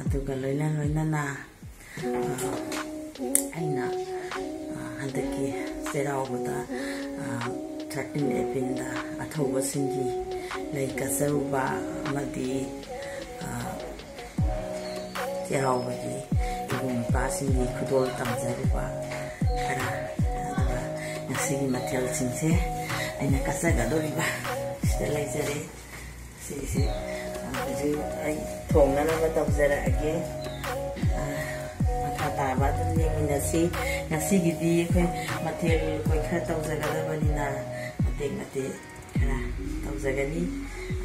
aduga loinana aina handaki serauda 13 April da athoba singi lei kasaruba amadi serauba gi igum pasingi khudol tamzaruba khara ngasi mathel singse aina kasaga doriba stelai jare si ai thongna na tamzara age taba dum yengina ngasi gidi khoi mathel khoi kha tawjagada banina mate khara tawjagani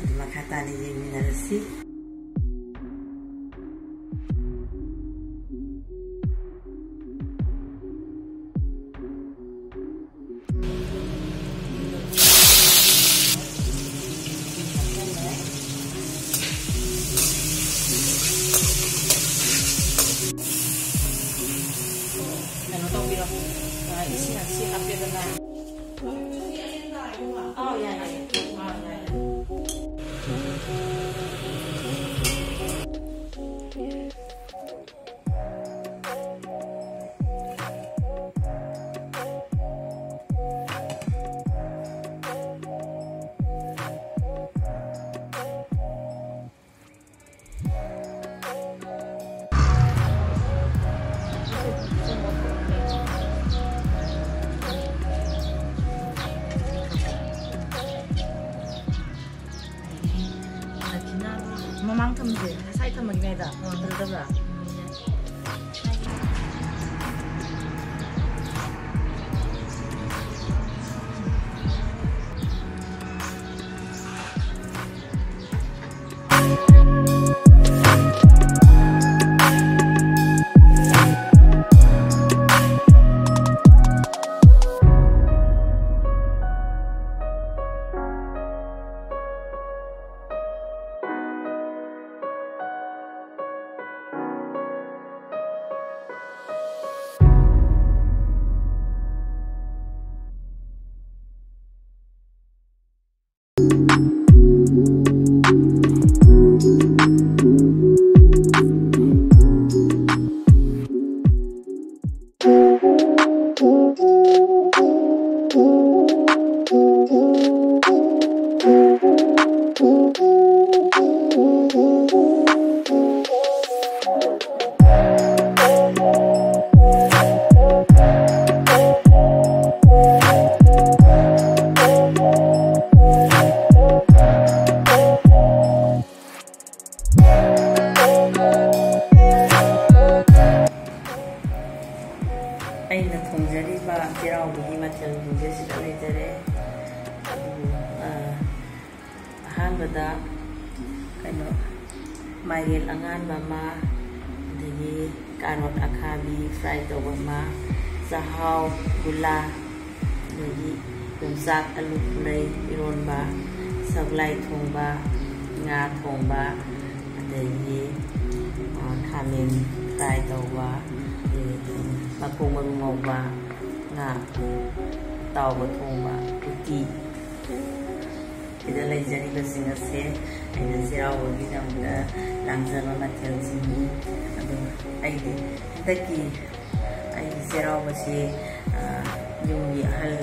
aduma khata ni yengina rasi mamang tamje sai tamag na da daldabra aina thongjari ba kirau gi mathel ge sida letere hanbada kaino mail angan mama degi karot akhabi fry to ma sahau gula degi kumsak alu play iron ba saglai thongba nga thongba degi khamin fry to ba bakung marungaw ba nga tao ba thong ba uti idalay jani ba singase ayna siraw gi namda langzama mathel singi adu aidi daki ai siraw ba si yung hal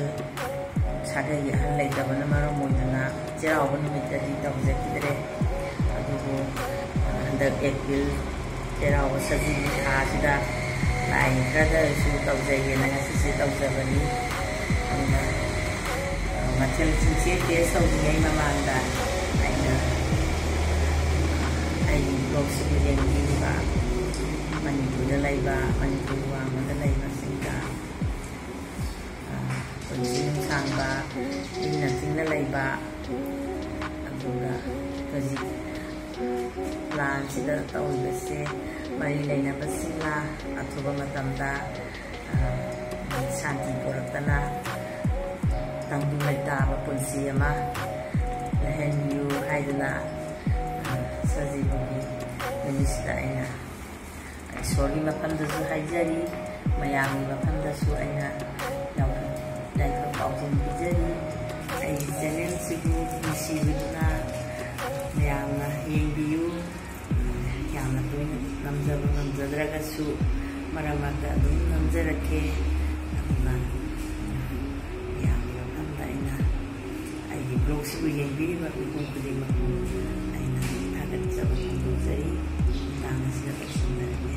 saga hal lay da bana maro moidana siraw ba nimit di tawja kidre adu andak April siraw ba sabi ha sida ai kada su tawjai na ngasi tawjabani mathel sinche ke sauni mamanda aina ai blog sibilen ba manipura laiba manipura manda laiba singa kunjin sangba inna singna laiba aduga kaji plan sida tawbese mari laina basila athuba matamda shanti poratana tangdu laita ba punsi ama lehen yu haiduna sajibu minister aina sorry mapamda su haijari mayam mapamda su aina yaw dai ko paujin bijari ai channel sigu isi biduna mayam na yembiu yang ꯑꯗꯨꯝ ꯉꯝꯖꯕ ꯉꯝꯖꯗ꯭ꯔꯒꯁꯨ ꯃꯔꯛ ꯃꯔꯛꯇ ꯑꯗꯨꯝ ꯅꯝꯖꯔꯛꯀꯦ ꯑꯗꯨꯅ ꯃꯌꯥꯝꯒꯤ ꯃꯐꯝꯗ ꯑꯩꯅ ꯑꯩꯒꯤ ꯕ꯭ꯂꯣꯒꯁꯤꯕꯨ ꯌꯦꯡꯕꯤꯔꯤꯕ ꯃꯤꯄꯨꯝ ꯈꯨꯗꯤꯡꯃꯛꯄꯨ ꯑꯩꯅ ꯊꯥꯒꯠꯆꯕ ꯐꯣꯡꯗꯣꯛꯆꯔꯤ ꯃꯇꯥꯡ ꯑꯁꯤꯗ ꯂꯣꯏꯁꯤꯟꯖꯔꯒꯦ